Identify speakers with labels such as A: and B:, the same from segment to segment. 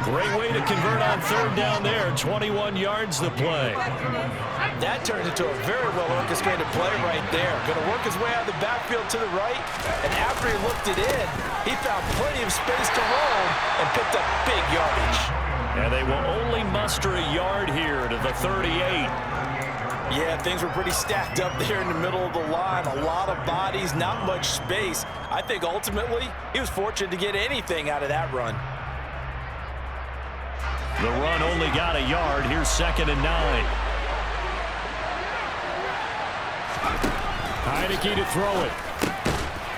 A: Great way to convert on third down there. 21 yards the play.
B: That turned into a very well-orchestrated play right there. Going to work his way out of the backfield to the right, and after he looked it in, he found plenty of space to roll and picked up big yardage.
A: And they will only muster a yard here to the 38.
B: Yeah, things were pretty stacked up there in the middle of the line. A lot of bodies, not much space. I think ultimately he was fortunate to get anything out of that run.
A: The run only got a yard. Here's 2nd and 9. Heineke to throw it.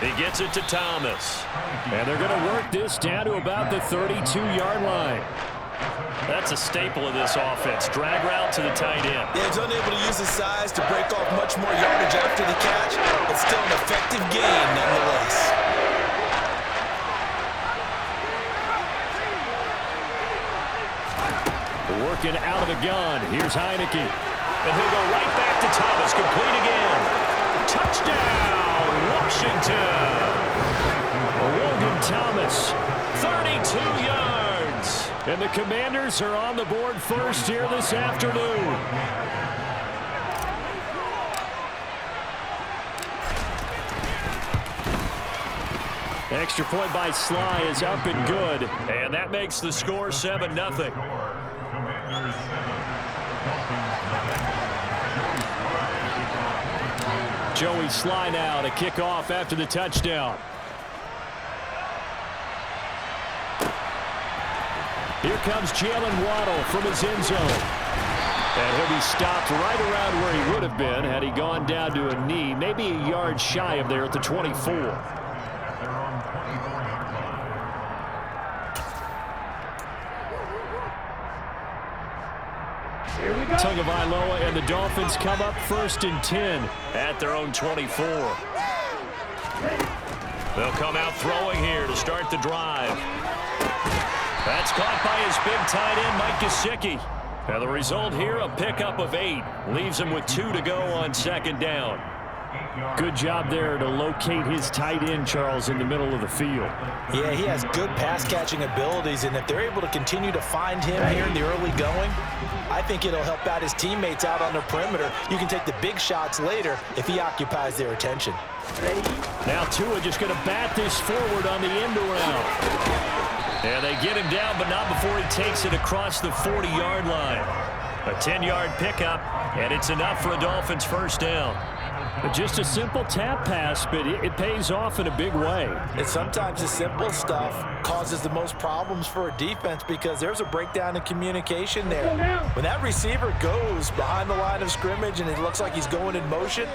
A: He gets it to Thomas. And they're going to work this down to about the 32-yard line. That's a staple of this offense. Drag route to the tight end.
B: Yeah, he's unable to use his size to break off much more yardage after the catch, but still an effective gain nonetheless.
A: Working out of the gun. Here's Heineke. And he'll go right back to Thomas. Complete again. Touchdown, Washington. Logan Thomas, 32 yards. And the Commanders are on the board first here this afternoon. Extra point by Sly is up and good. And that makes the score 7-0. Joey Sly now to kick off after the touchdown. Here comes Jalen Waddle from his end zone. And he'll be stopped right around where he would have been had he gone down to a knee, maybe a yard shy of there at the 24. Tagovailoa and the Dolphins come up 1st and 10 at their own 24. They'll come out throwing here to start the drive. That's caught by his big tight end, Mike Gesicki. And the result here, a pickup of 8. Leaves him with 2 to go on 2nd down. Good job there to locate his tight end, Charles, in the middle of the field.
B: Yeah, he has good pass-catching abilities, and if they're able to continue to find him here in the early going, I think it'll help out his teammates out on the perimeter. You can take the big shots later if he occupies their attention.
A: Now Tua just going to bat this forward on the end around. And they get him down, but not before he takes it across the 40-yard line. A 10-yard pickup, and it's enough for a Dolphins first down. Just a simple tap pass, but it pays off in a big way.
B: And sometimes the simple stuff causes the most problems for a defense because there's a breakdown in communication there. When that receiver goes behind the line of scrimmage and it looks like he's going in motion,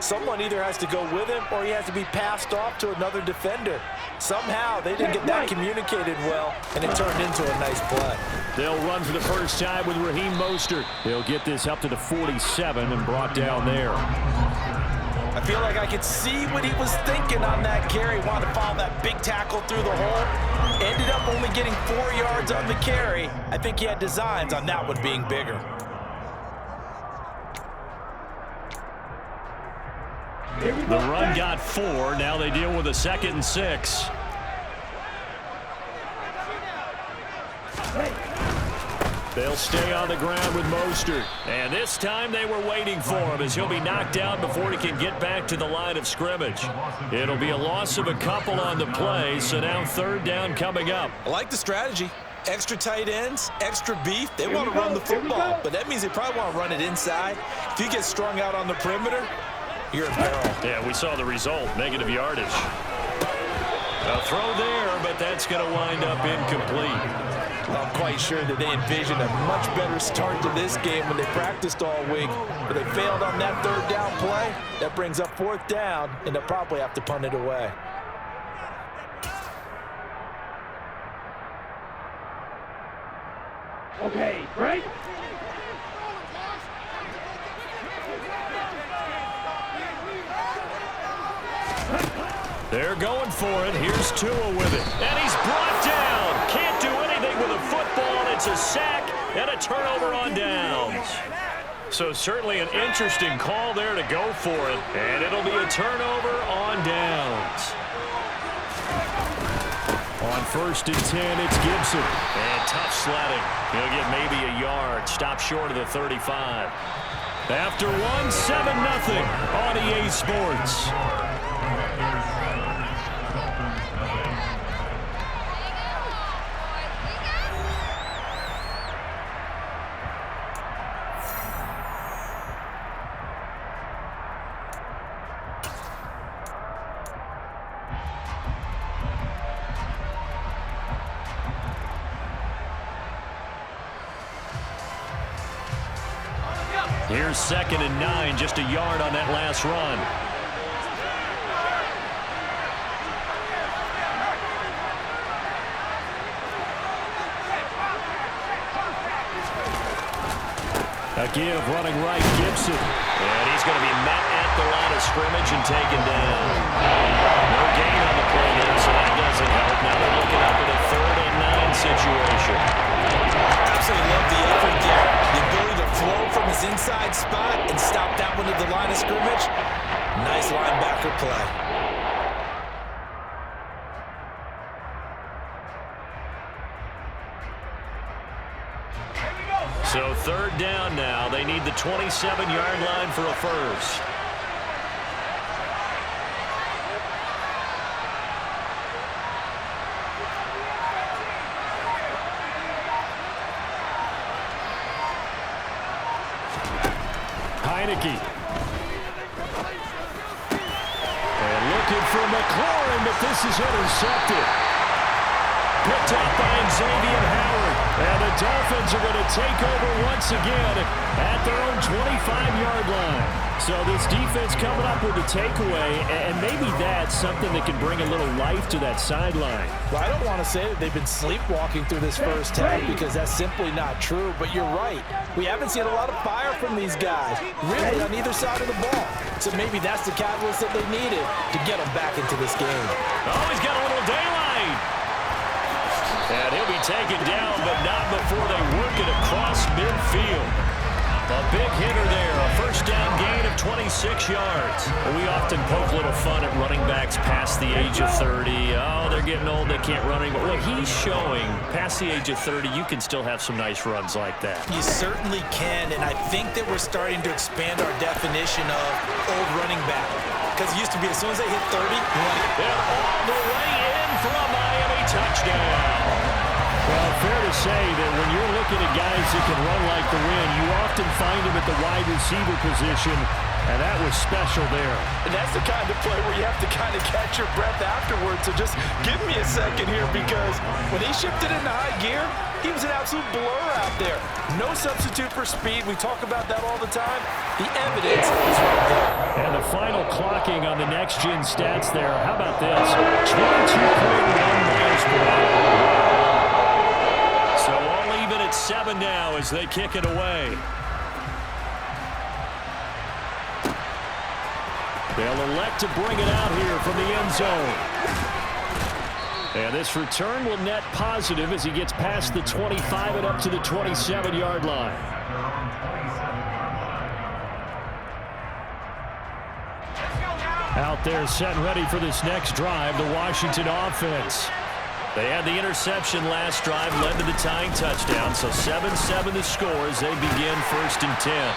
B: someone either has to go with him or he has to be passed off to another defender. Somehow they didn't get that communicated well, and it turned into a nice play.
A: They'll run for the first time with Raheem Mostert. He'll get this up to the 47 and brought down there.
B: I feel like I could see what he was thinking on that carry. Wanted to follow that big tackle through the hole. Ended up only getting 4 yards on the carry. I think he had designs on that one being bigger.
A: The run got 4. Now they deal with a 2nd and 6. They'll stay on the ground with Mostert. And this time they were waiting for him as he'll be knocked out before he can get back to the line of scrimmage. It'll be a loss of a couple on the play, so now 3rd down coming up.
B: I like the strategy. Extra tight ends, extra beef. They want to run the football, but that means they probably want to run it inside. If you get strung out on the perimeter, you're in peril.
A: Yeah, we saw the result, negative yardage. A throw there, but that's going to wind up incomplete.
B: I'm quite sure that they envisioned a much better start to this game when they practiced all week, but they failed on that 3rd down play. That brings up 4th down, and they'll probably have to punt it away.
C: Okay, break.
A: They're going for it. Here's Tua with it. And he's brought down. Can't do anything with a football. It's a sack and a turnover on downs. So certainly an interesting call there to go for it. And it'll be a turnover on downs. On 1st and 10, it's Gibson. And tough sledding. He'll get maybe a yard. Stop short of the 35. After 1, 7-0 on EA Sports. Here's 2nd and 9, just a yard on that last run. A give running right, Gibson. And he's going to be met at the line of scrimmage and taken down. No gain on the play there, so that doesn't help. Now they're looking up at a 3rd and 9 situation.
B: Absolutely love the effort there. The ability to flow from his inside spot and stop that one at the line of scrimmage. Nice linebacker play.
A: So 3rd down now. They need the 27-yard line for a first. Heineke. And looking for McLaurin, but this is intercepted. Picked up by Xavier Howard. And the Dolphins are going to take over once again at their own 25-yard line. So this defense coming up with a takeaway, and maybe that's something that can bring a little life to that sideline.
B: Well, I don't want to say that they've been sleepwalking through this first half because that's simply not true, but you're right. We haven't seen a lot of fire from these guys, really, on either side of the ball. So maybe that's the catalyst that they needed to get them back into this game.
A: Oh, he's got a little daylight. And he'll be taken down, but not before they work it across midfield. A big hitter there, a first down gain of 26 yards. We often poke a little fun at running backs past the age of 30. Oh, they're getting old, they can't run anymore. Well, he's showing past the age of 30, you can still have some nice runs like that.
B: You certainly can, and I think that we're starting to expand our definition of old running back. Because it used to be as soon as they hit 30,
A: they're all the way in for a Miami touchdown. Well, fair to say that when you're looking at guys that can run like the wind, you often find them at the wide receiver position, and that was special there.
B: And that's the kind of play where you have to kind of catch your breath afterwards. So just give me a second here, because when he shifted into high gear, he was an absolute blur out there. No substitute for speed. We talk about that all the time. The evidence is right there.
A: And the final clocking on the next-gen stats there. How about this? 22.1 miles per hour. So all even at 7 now as they kick it away. They'll elect to bring it out here from the end zone. And this return will net positive as he gets past the 25 and up to the 27-yard line. Out there set and ready for this next drive, the Washington offense. They had the interception last drive, led to the tying touchdown, so 7-7 the score as they begin 1st and 10.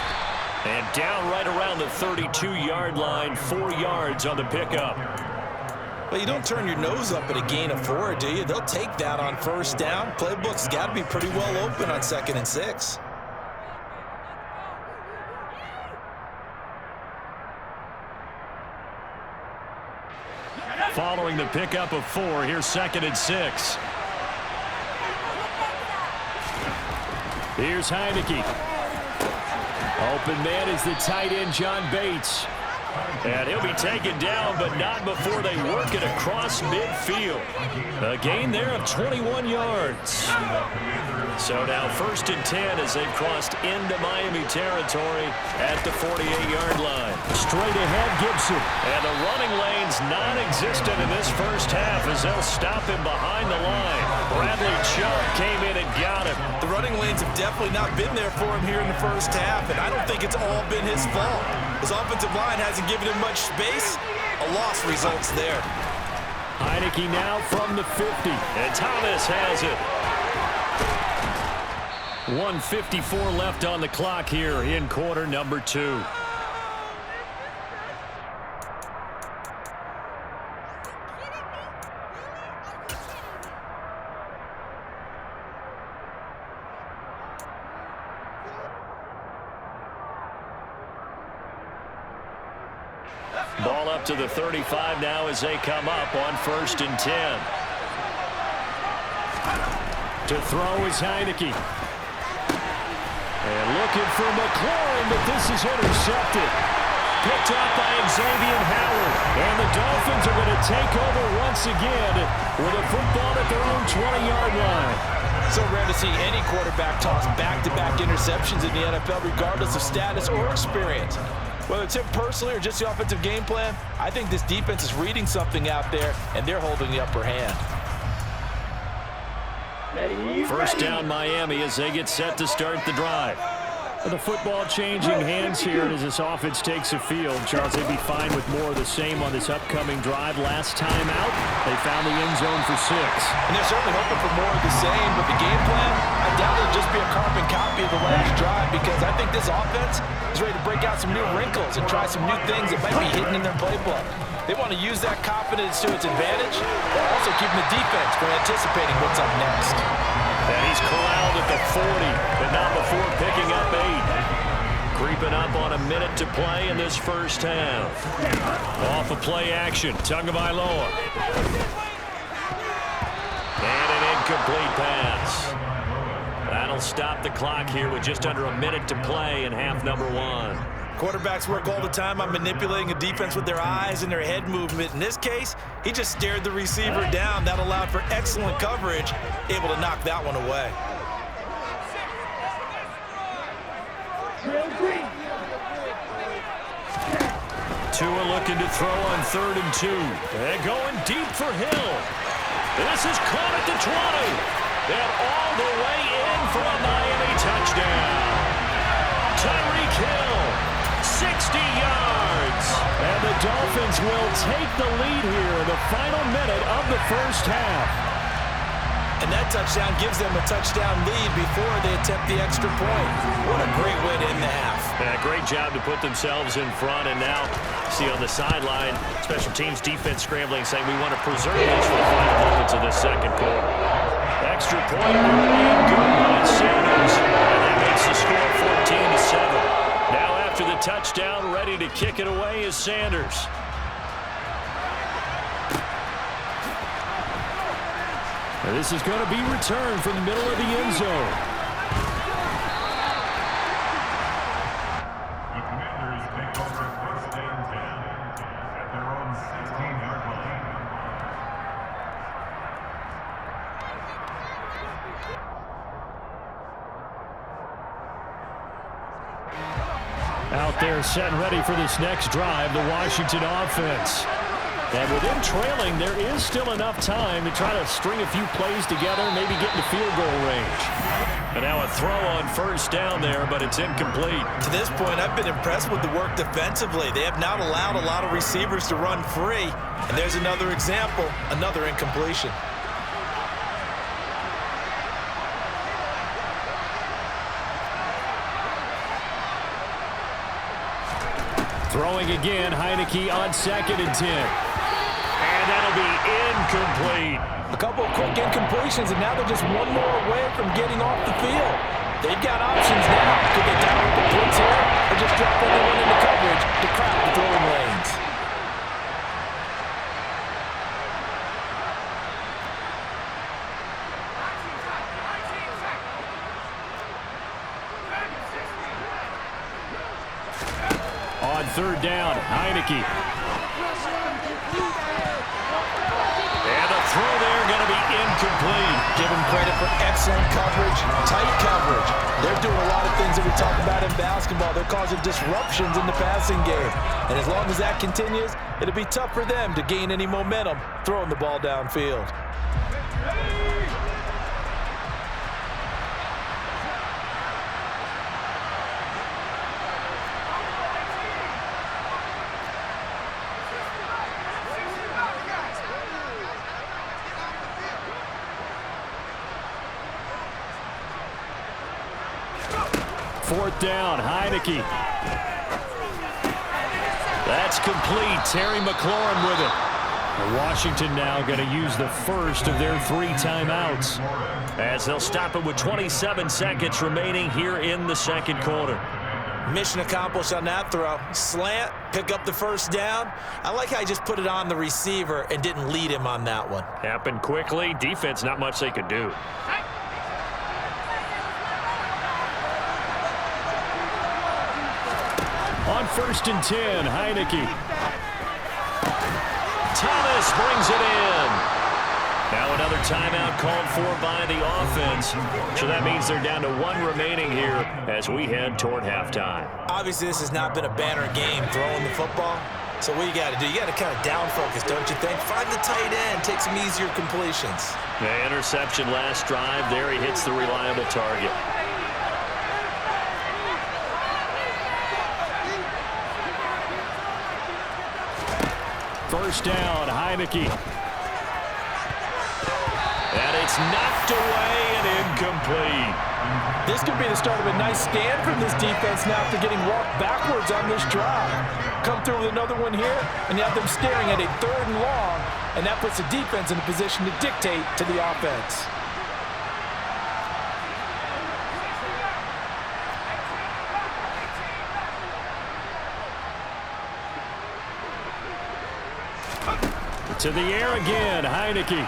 A: And down right around the 32-yard line, 4 yards on the pickup.
B: Well, you don't turn your nose up at a gain of 4, do you? They'll take that on 1st down. Playbook's got to be pretty well open on 2nd and 6.
A: Following the pickup of 4, here's 2nd and 6. Here's Heineke. Open man is the tight end, John Bates. And he'll be taken down, but not before they work it across midfield. A gain there of 21 yards. So now 1st and 10 as they've crossed into Miami territory at the 48-yard line. Straight ahead, Gibson. And the running lane's non-existent in this first half as they'll stop him behind the line. Bradley Chubb came in and got him.
B: The running lanes have definitely not been there for him here in the first half, and I don't think it's all been his fault. His offensive line hasn't given him much space. A loss results there.
A: Heineke now from the 50. And Thomas has it. 1:54 left on the clock here in quarter number 2. Ball up to the 35 now as they come up on 1st and 10. To throw is Heineke. And looking for McLaurin, but this is intercepted. Picked up by Xavier Howard. And the Dolphins are going to take over once again with a football at their own 20-yard line.
B: So rare to see any quarterback toss back-to-back interceptions in the NFL, regardless of status or experience. Whether it's him personally or just the offensive game plan, I think this defense is reading something out there, and they're holding the upper hand.
A: First down Miami as they get set to start the drive. The football changing hands here as this offense takes the field. Charles, they'd be fine with more of the same on this upcoming drive. Last time out, they found the end zone for 6.
B: And they're certainly hoping for more of the same, but the game plan, I doubt it'll just be a carbon copy of the last drive, because I think this offense is ready to break out some new wrinkles and try some new things that might be hidden in their playbook. They want to use that confidence to its advantage, while also keeping the defense from anticipating what's up next.
A: And he's corralled at the 40, but not before picking up 8. Creeping up on a minute to play in this first half. Off of play action, Tagovailoa. And an incomplete pass. That'll stop the clock here with just under a minute to play in half number 1.
B: Quarterbacks work all the time on manipulating a defense with their eyes and their head movement. In this case, he just stared the receiver down. That allowed for excellent coverage, able to knock that one away.
A: Tua looking to throw on 3rd and 2. And going deep for Hill. This is caught at the 20. And all the way in for a Miami touchdown. Tyreek Hill, 60 yards. And the Dolphins will take the lead here in the final minute of the first half.
B: And that touchdown gives them a touchdown lead before they attempt the extra point. What a great way to end the half.
A: Yeah, great job to put themselves in front. And now, see on the sideline, special teams defense scrambling, saying we want to preserve this for the final moments of the second quarter. Extra point, and good by Sanders. And that makes the score 14-7. Now after the touchdown, ready to kick it away is Sanders. And this is going to be returned from the middle of the end zone.
C: The Commanders take over 1st and 10 at their own 16-yard line.
A: Out there set and ready for this next drive, the Washington offense. And with them trailing, there is still enough time to try to string a few plays together, maybe get into field goal range. And now a throw on 1st down there, but it's incomplete.
B: To this point, I've been impressed with the work defensively. They have not allowed a lot of receivers to run free. And there's another example, another incompletion.
A: Throwing again, Heineke on 2nd and 10. And that'll be incomplete.
B: A couple of quick incompletions, and now they're just one more away from getting off the field. They've got options now. Could they dial up the blitz here, or just drop everyone into coverage to crowd the throwing lanes?
A: On 3rd down, Heineke. And the throw there going to be incomplete.
B: Give them credit for excellent coverage, tight coverage. They're doing a lot of things that we talk about in basketball. They're causing disruptions in the passing game. And as long as that continues, it'll be tough for them to gain any momentum throwing the ball downfield.
A: 4th down, Heineke. That's complete. Terry McLaurin with it. Washington now going to use the first of their 3 timeouts, as they'll stop it with 27 seconds remaining here in the second quarter.
B: Mission accomplished on that throw. Slant, pick up the first down. I like how he just put it on the receiver and didn't lead him on that one.
A: Happened quickly. Defense, not much they could do. On 1st and 10, Heineke. Thomas brings it in. Now another timeout called for by the offense. So that means they're down to 1 remaining here as we head toward halftime.
B: Obviously, this has not been a banner game throwing the football. So what you got to do, you got to kind of down focus, don't you think? Find the tight end, take some easier completions.
A: The interception last drive. There he hits the reliable target. First down, Heineke. And it's knocked away and incomplete.
B: This could be the start of a nice stand from this defense now after getting walked backwards on this drive. Come through with another one here, and you have them staring at a 3rd and long, and that puts the defense in a position to dictate to the offense.
A: To the air again, Heineke.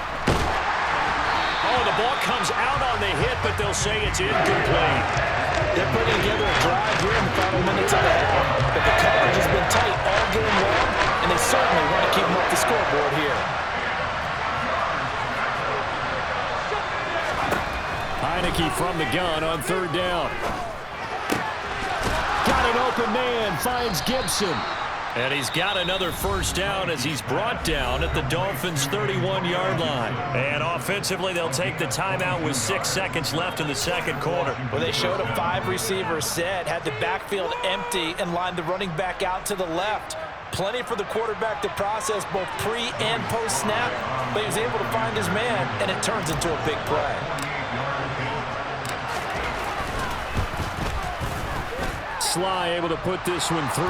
A: Oh, the ball comes out on the hit, but they'll say it's incomplete.
B: They're putting together a drive here in the final minutes of the half, but the coverage has been tight all game long, and they certainly want to keep them up the scoreboard here.
A: Heineke from the gun on 3rd down. Got an open man, finds Gibson. And he's got another first down as he's brought down at the Dolphins' 31-yard line. And offensively, they'll take the timeout with 6 seconds left in the second quarter.
B: Well, they showed a 5-receiver set, had the backfield empty, and lined the running back out to the left. Plenty for the quarterback to process both pre- and post-snap, but he was able to find his man, and it turns into a big play.
A: Sly able to put this one through,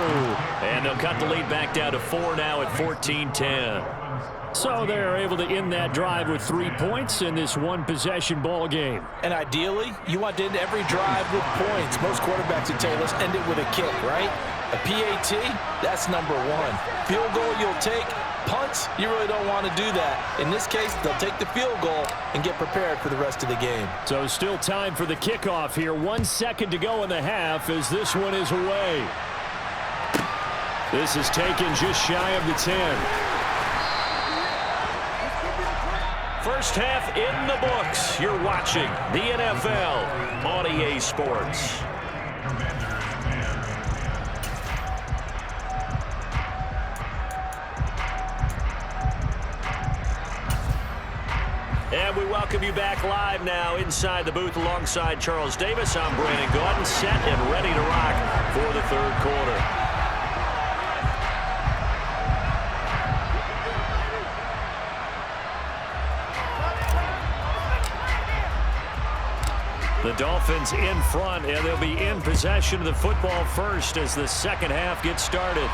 A: and they'll cut the lead back down to 4 now at 14-10. So they're able to end that drive with 3 points in this 1-possession ball game.
B: And ideally, you want to end every drive with points. Most quarterbacks would tell you, let's end it with a kick, right? A PAT, that's number 1. Field goal you'll take. Punts, you really don't want to do that. In this case, they'll take the field goal and get prepared for the rest of the game.
A: So still time for the kickoff here. 1 second to go in the half as this one is away. This is taken just shy of the 10. First half in the books. You're watching the NFL on EA Sports. And we welcome you back live now inside the booth alongside Charles Davis. I'm Brandon Gordon, set and ready to rock for the 3rd quarter. The Dolphins in front, and they'll be in possession of the football first as the second half gets started.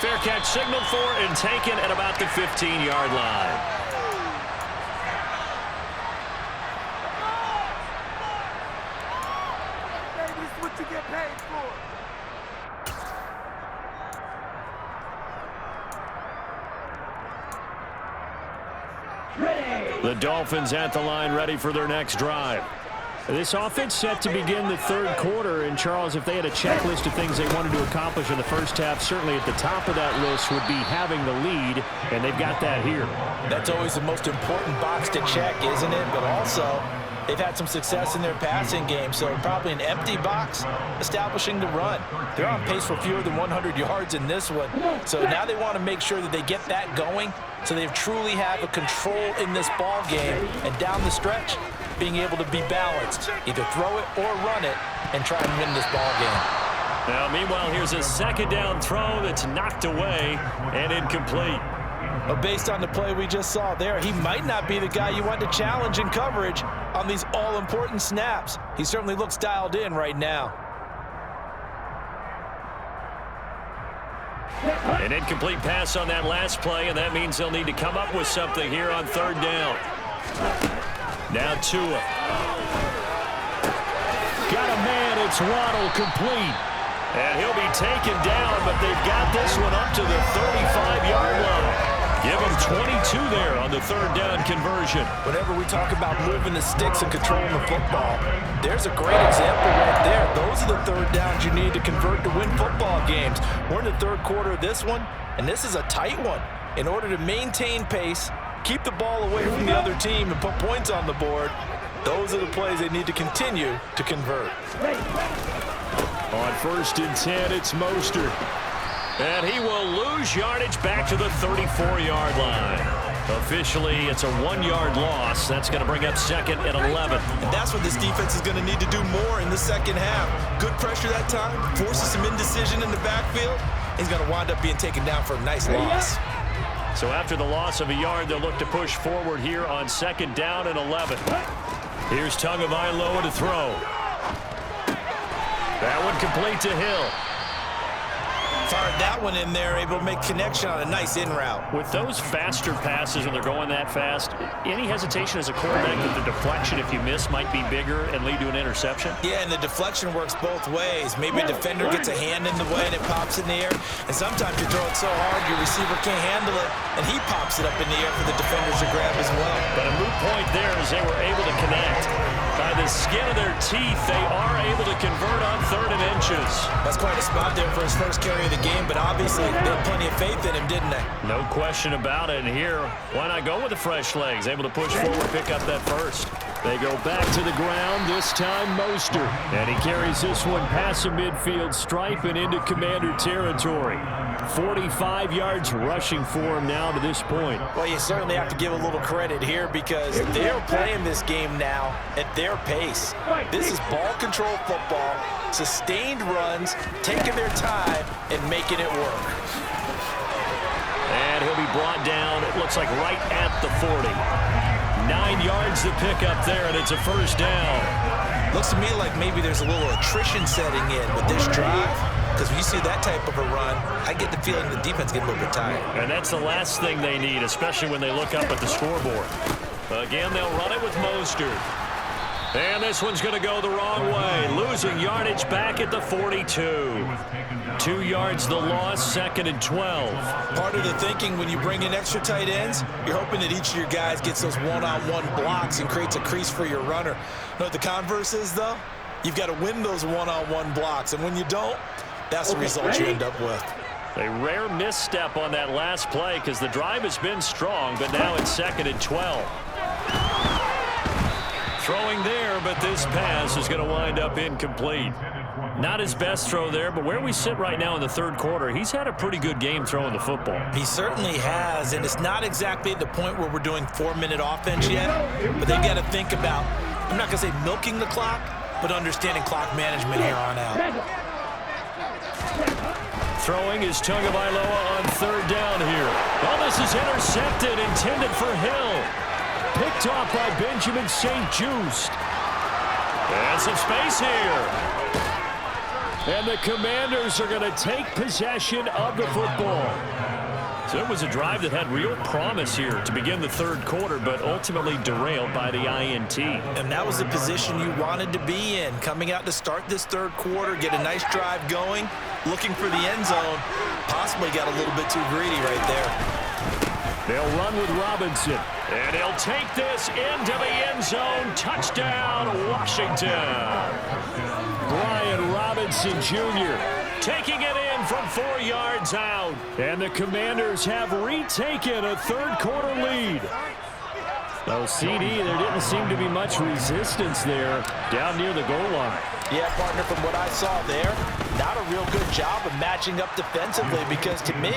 A: Fair catch signaled for and taken at about the 15-yard line. The Dolphins at the line ready for their next drive. This offense set to begin the 3rd quarter. And, Charles, if they had a checklist of things they wanted to accomplish in the first half, certainly at the top of that list would be having the lead, and they've got that here.
B: That's always the most important box to check, isn't it? But also, they've had some success in their passing game, so probably an empty box establishing the run. They're on pace for fewer than 100 yards in this one. So now they want to make sure that they get that going so they truly have a control in this ball game. And down the stretch, being able to be balanced, either throw it or run it, and try and win this ball game.
A: Now, meanwhile, here's a second down throw that's knocked away and incomplete.
B: But based on the play we just saw there, he might not be the guy you want to challenge in coverage on these all-important snaps. He certainly looks dialed in right now.
A: An incomplete pass on that last play, and that means they'll need to come up with something here on third down. Now Tua. Got a man, it's Waddle, complete. And he'll be taken down, but they've got this one up to the 35-yard line. Give him 22 there on the third down conversion.
B: Whenever we talk about moving the sticks and controlling the football, there's a great example right there. Those are the third downs you need to convert to win football games. We're in the third quarter of this one, and this is a tight one. In order to maintain pace, keep the ball away from the other team, and put points on the board, those are the plays they need to continue to convert.
A: On 1st and 10, it's Mostert. And he will lose yardage back to the 34-yard line. Officially, it's a 1-yard loss. That's going to bring up 2nd and 11.
B: And that's what this defense is going to need to do more in the second half. Good pressure that time, forces some indecision in the backfield. He's going to wind up being taken down for a nice loss.
A: So after the loss of a yard, they'll look to push forward here on 2nd down and 11. Here's Tagovailoa to throw. That one complete to Hill.
B: Fired that one in there, able to make connection on a nice in route.
A: With those faster passes when they're going that fast, any hesitation as a quarterback that the deflection, if you miss, might be bigger and lead to an interception?
B: Yeah, and the deflection works both ways. Maybe a defender gets a hand in the way and it pops in the air. And sometimes you throw it so hard your receiver can't handle it, and he pops it up in the air for the defenders to grab as well.
A: But a moot point there as they were able to connect. By the skin of their teeth, they are able to convert on 3rd and inches.
B: That's quite a spot there for his first carry of the game, but obviously they had plenty of faith in him, didn't they?
A: No question about it. And here, why not go with the fresh legs? Able to push forward, pick up that first. They go back to the ground, this time Mostert. And he carries this one past the midfield stripe and into Commander territory. 45 yards rushing for him now to this point.
B: Well, you certainly have to give a little credit here because they're playing this game now at their pace. This is ball control football, sustained runs, taking their time and making it work.
A: And he'll be brought down, it looks like right at the 40. 9 yards to pick up there, and it's a first down.
B: Looks to me like maybe there's a little attrition setting in with this drive. Because when you see that type of a run, I get the feeling the defense gets a little bit tired.
A: And that's the last thing they need, especially when they look up at the scoreboard. Again, they'll run it with Mostert. And this one's going to go the wrong way. Losing yardage back at the 42. 2 yards the loss, 2nd and 12.
B: Part of the thinking when you bring in extra tight ends, you're hoping that each of your guys gets those one-on-one blocks and creates a crease for your runner. You know what the converse is, though? You've got to win those one-on-one blocks. And when you don't, that's the result you end up with.
A: A rare misstep on that last play because the drive has been strong, but now it's 2nd and 12. Throwing there, but this pass is going to wind up incomplete. Not his best throw there, but where we sit right now in the third quarter, he's had a pretty good game throwing the football.
B: He certainly has, and it's not exactly at the point where we're doing 4-minute offense yet, but they've got to think about, I'm not going to say milking the clock, but understanding clock management here on out.
A: Throwing is Tagovailoa on 3rd down here. Oh, this is intercepted, intended for Hill. Picked off by Benjamin St. Just. And some space here. And the Commanders are going to take possession of the football. So it was a drive that had real promise here to begin the third quarter, but ultimately derailed by the INT.
B: And that was the position you wanted to be in. Coming out to start this third quarter, get a nice drive going, looking for the end zone. Possibly got a little bit too greedy right there.
A: They'll run with Robinson. And he'll take this into the end zone. Touchdown, Washington. Brian Robinson Jr. taking it in from 4 yards out. And the Commanders have retaken a third quarter lead. Oh, CD, there didn't seem to be much resistance there down near the goal line.
B: Yeah, partner, from what I saw there, not a real good job of matching up defensively because to me,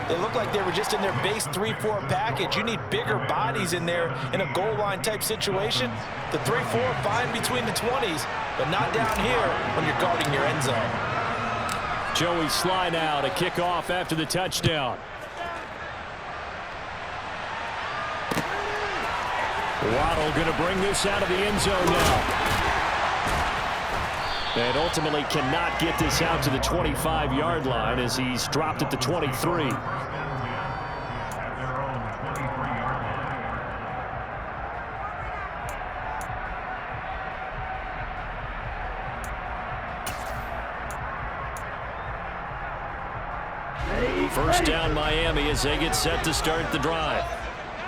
B: they looked like they were just in their base 3-4 package. You need bigger bodies in there in a goal line type situation. The 3-4 fine between the 20s, but not down here when you're guarding your end zone.
A: Joey slide out, a kickoff after the touchdown. Waddle going to bring this out of the end zone now. And ultimately cannot get this out to the 25-yard line as he's dropped at the 23. First down Miami as they get set to start the drive.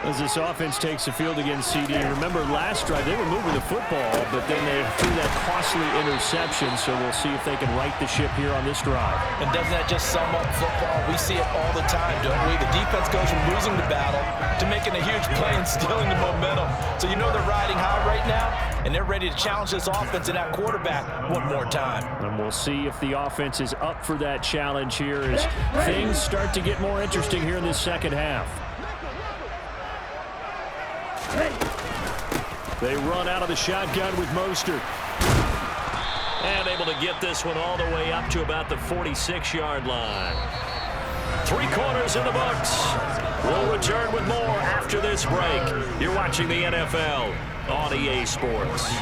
A: As this offense takes the field against CD. Remember last drive they were moving the football, but then they threw that costly interception, so we'll see if they can right the ship here on this drive.
B: And doesn't that just sum up football? We see it all the time, don't we? The defense goes from losing the battle to making a huge play and stealing the momentum. So you know they're riding high right now, and they're ready to challenge this offense and that quarterback one more time.
A: And we'll see if the offense is up for that challenge here as things start to get more interesting here in this second half. They run out of the shotgun with Mostert. And able to get this one all the way up to about the 46-yard line. 3 quarters in the books. We'll return with more after this break. You're watching the NFL on EA Sports.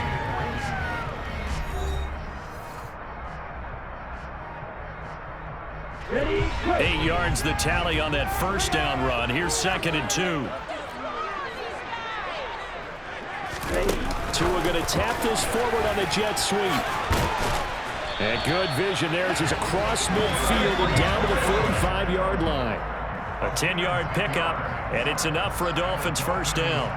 A: Ready? 8 yards the tally on that first down run. Here's 2nd and 2. Tua going to tap this forward on the jet sweep. And good vision there as he's across midfield and down to the 45-yard line. A 10-yard pickup, and it's enough for a Dolphins first down.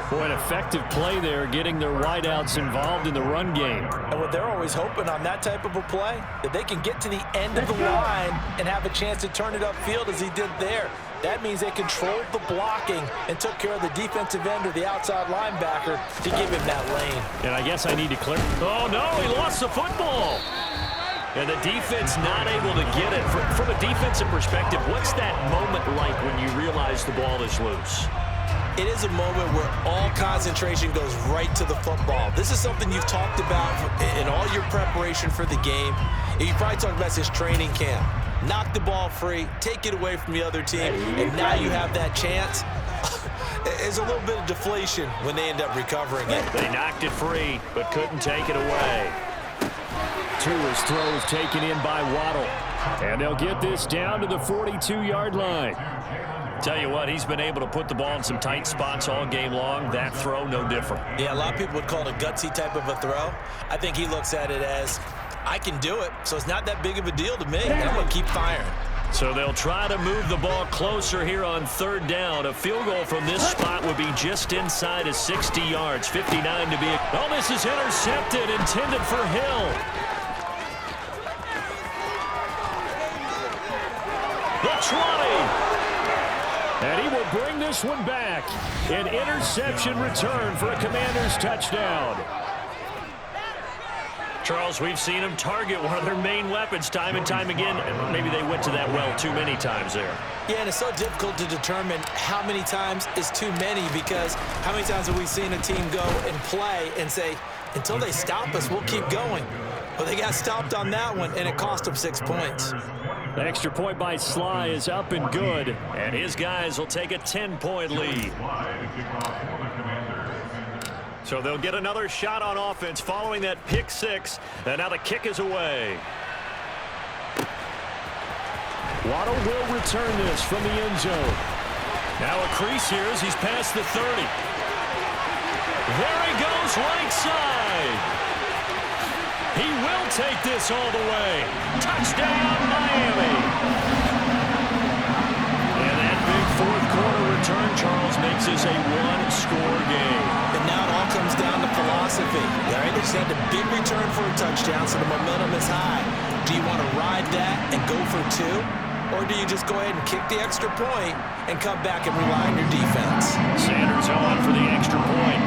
A: Boy, an effective play there, getting their wideouts involved in the run game.
B: And what they're always hoping on that type of a play, that they can get to the end of the line and have a chance to turn it upfield as he did there. That means they controlled the blocking and took care of the defensive end or the outside linebacker to give him that lane.
A: And I guess I need to clear. Oh, no, he lost the football. And the defense not able to get it. From a defensive perspective, what's that moment like when you realize the ball is loose?
B: It is a moment where all concentration goes right to the football. This is something you've talked about in all your preparation for the game. You probably talked about since training camp. Knock the ball free, take it away from the other team, and now you have that chance. There's a little bit of deflation when they end up recovering it.
A: They knocked it free, but couldn't take it away. Tua's throw is taken in by Waddle. And they'll get this down to the 42-yard line. Tell you what, he's been able to put the ball in some tight spots all game long. That throw, no different.
B: Yeah, a lot of people would call it a gutsy type of a throw. I think he looks at it as, I can do it, so it's not that big of a deal to me, and I'm going to keep firing.
A: So they'll try to move the ball closer here on 3rd down. A field goal from this spot would be just inside of 60 yards, 59 to be. Oh, this is intercepted, intended for Hill. The 20. And he will bring this one back. An interception return for a Commanders touchdown. Charles, we've seen him target one of their main weapons time and time again. Maybe they went to that well too many times there.
B: Yeah, and it's so difficult to determine how many times is too many, because how many times have we seen a team go and play and say, until they stop us, we'll keep going. Well, they got stopped on that one, and it cost them 6 points.
A: The extra point by Sly is up and good, and his guys will take a 10-point lead. So they'll get another shot on offense following that pick 6, and now the kick is away. Waddle will return this from the end zone. Now a crease here as he's past the 30. There he goes, right side. He will take this all the way. Touchdown, Miami. And that big 4th quarter return, Charles, makes this a 1-score game.
B: And now it all comes down to philosophy. All right, they just had a big return for a touchdown, so the momentum is high. Do you want to ride that and go for 2? Or do you just go ahead and kick the extra point and come back and rely on your defense?
A: Sanders on for the extra point.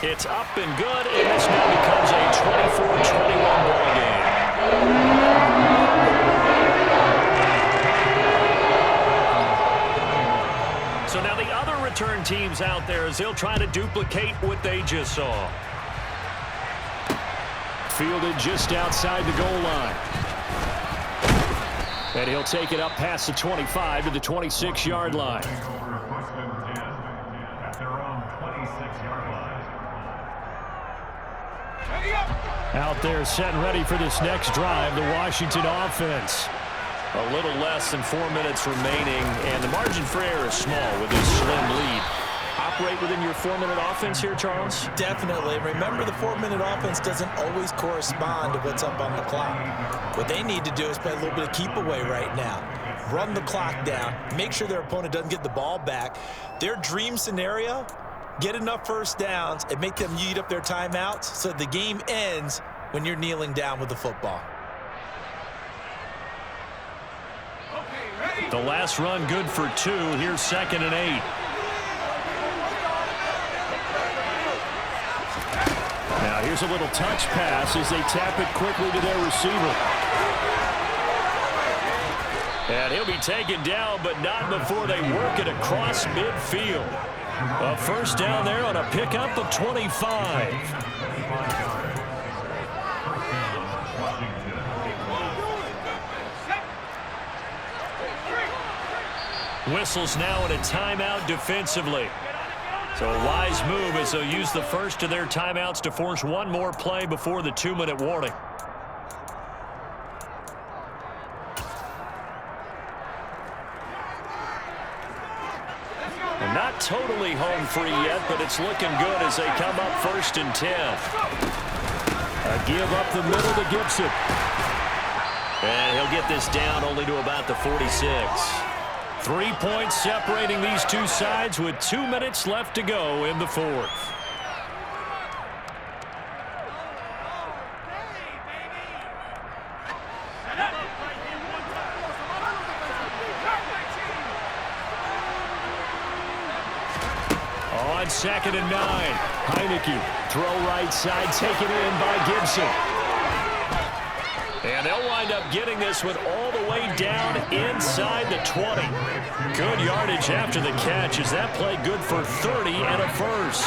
A: It's up and good, and this now becomes a 24-21 ball game. So now the other return teams out there as they'll try to duplicate what they just saw. Fielded just outside the goal line. And he'll take it up past the 25 to the 26-yard line. Out there set and ready for this next drive, the Washington offense. A little less than 4 minutes remaining, and the margin for error is small with this slim lead. Operate within your 4-minute offense here, Charles?
B: Definitely. Remember, the 4-minute offense doesn't always correspond to what's up on the clock. What they need to do is play a little bit of keep away right now. Run the clock down. Make sure their opponent doesn't get the ball back. Their dream scenario, get enough first downs and make them eat up their timeouts so the game ends when you're kneeling down with the football.
A: The last run good for 2. Here's 2nd and 8. Now here's a little touch pass as they tap it quickly to their receiver. And he'll be taken down, but not before they work it across midfield. A first down there on a pickup of 25. Whistles now in a timeout defensively. So a wise move as they'll use the first of their timeouts to force one more play before the 2-minute warning. And not totally home free yet, but it's looking good as they come up 1st and 10. A give up the middle to Gibson. And he'll get this down only to about the 46. 3 points separating these two sides with 2 minutes left to go in the 4th. On 2nd and 9, Heineke, throw right side, taken in by Gibson. And they'll wind up getting this one all the way down inside the 20. Good yardage after the catch. Is that play good for 30 and a first?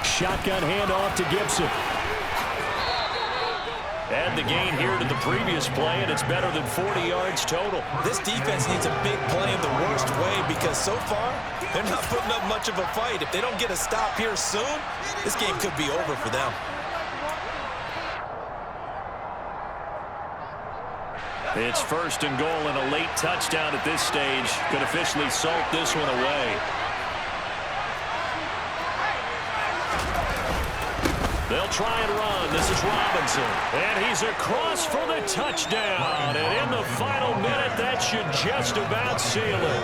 A: Shotgun handoff to Gibson. Add the gain here to the previous play, and it's better than 40 yards total.
B: This defense needs a big play in the worst way because so far, they're not putting up much of a fight. If they don't get a stop here soon, this game could be over for them.
A: It's 1st and goal, and a late touchdown at this stage could officially salt this one away. They'll try and run. This is Robinson. And he's across for the touchdown. And in the final minute, that should just about seal it.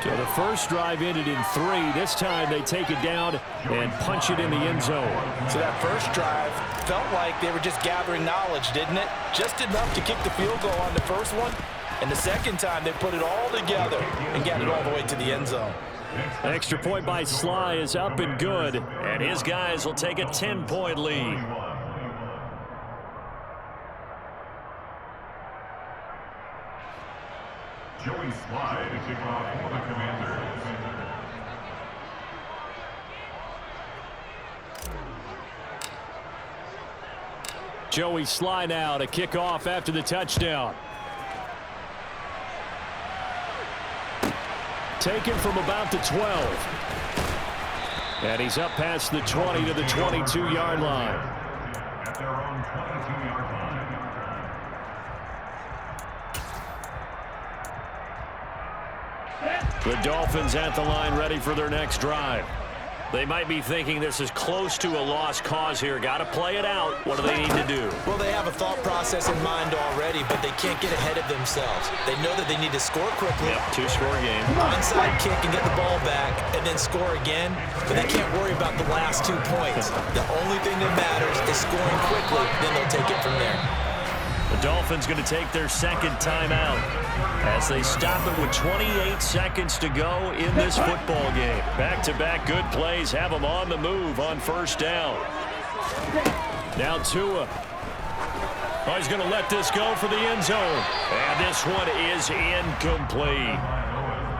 A: So the first drive ended in 3. This time they take it down and punch it in the end zone.
B: So that first drive felt like they were just gathering knowledge, didn't it? Just enough to kick the field goal on the first one. And the second time they put it all together and got it all the way to the end zone.
A: Extra point by Sly is up and good, and his guys will take a 10-point lead.
C: Joey Sly to kick off for the Commanders.
A: Joey Sly now to kick off after the touchdown. Taken from about the 12. And he's up past the 20 to the 22-yard line.
C: At their own 22-yard line.
A: The Dolphins at the line ready for their next drive. They might be thinking this is close to a lost cause here. Got to play it out. What do they need to do?
B: Well, they have a thought process in mind already, but they can't get ahead of themselves. They know that they need to score quickly.
A: Yep, 2-score game.
B: Onside kick and get the ball back and then score again, but they can't worry about the last 2 points. The only thing that matters is scoring quickly, then they'll take it from there.
A: The Dolphins going to take their second timeout as they stop it with 28 seconds to go in this football game. Back-to-back good plays have them on the move on first down. Now Tua. Oh, he's going to let this go for the end zone. And this one is incomplete.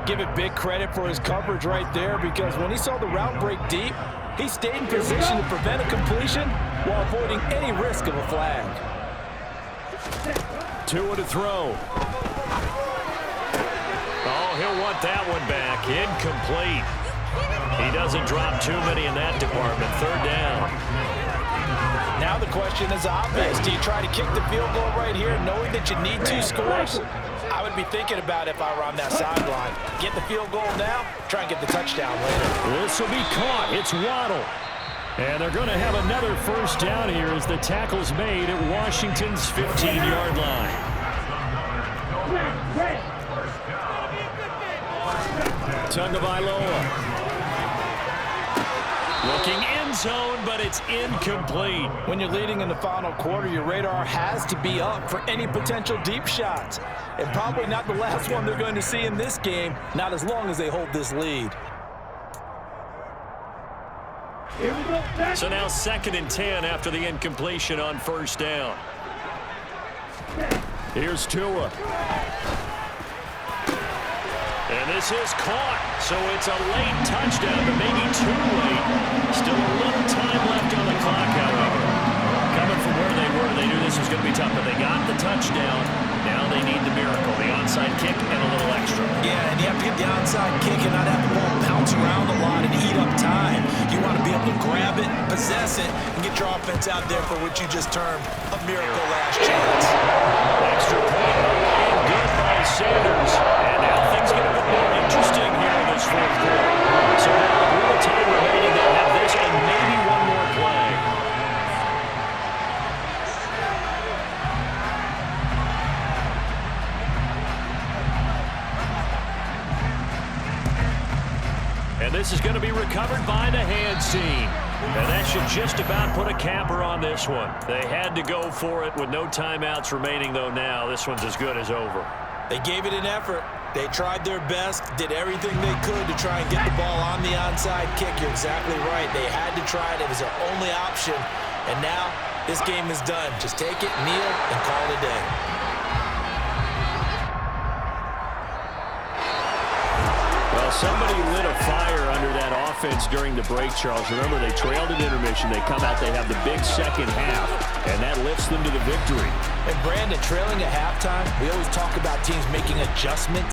B: Give it big credit for his coverage right there because when he saw the route break deep, he stayed in position to prevent a completion while avoiding any risk of a flag.
A: Tua to throw. Oh, he'll want that one back. Incomplete. He doesn't drop too many in that department. Third down.
B: Now the question is obvious. Do you try to kick the field goal right here knowing that you need 2 scores? I would be thinking about it if I were on that sideline. Get the field goal now, try and get the touchdown later.
A: This will be caught. It's Waddle. And they're going to have another first down here as the tackle's made at Washington's 15-yard line. Tagovailoa. Looking end zone, but it's incomplete.
B: When you're leading in the final quarter, your radar has to be up for any potential deep shots. And probably not the last one they're going to see in this game, not as long as they hold this lead.
A: So now 2nd and 10 after the incompletion on first down. Here's Tua. And this is caught, so it's a late touchdown, but maybe too late. Still a little time left on the clock, however. Coming from where they were, they knew this was going to be tough, but they got the touchdown. Now they need the miracle, the onside kick and a little extra.
B: Yeah, and you have to get the onside kick and not have the ball bounce around a lot and eat up time. You want to be able to grab it, possess it, and get your offense out there for what you just termed a miracle last chance.
A: Extra point, and good by Sanders. And now things get a bit more interesting here in this 4th quarter. So now with little time remaining, they'll have this and maybe one more play. And this is going to be recovered by the hands team. And that should just about put a capper on this one. They had to go for it with no timeouts remaining, though now. This one's as good as over.
B: They gave it an effort. They tried their best, did everything they could to try and get the ball on the onside kick. You're exactly right. They had to try it. It was their only option. And now this game is done. Just take it, kneel, and call it a day.
A: Well, somebody lit a fire under that offense during the break, Charles. Remember, they trailed at intermission. They come out, they have the big second half, and that lifts them to the victory.
B: And Brandon, trailing at halftime, we always talk about teams making adjustments.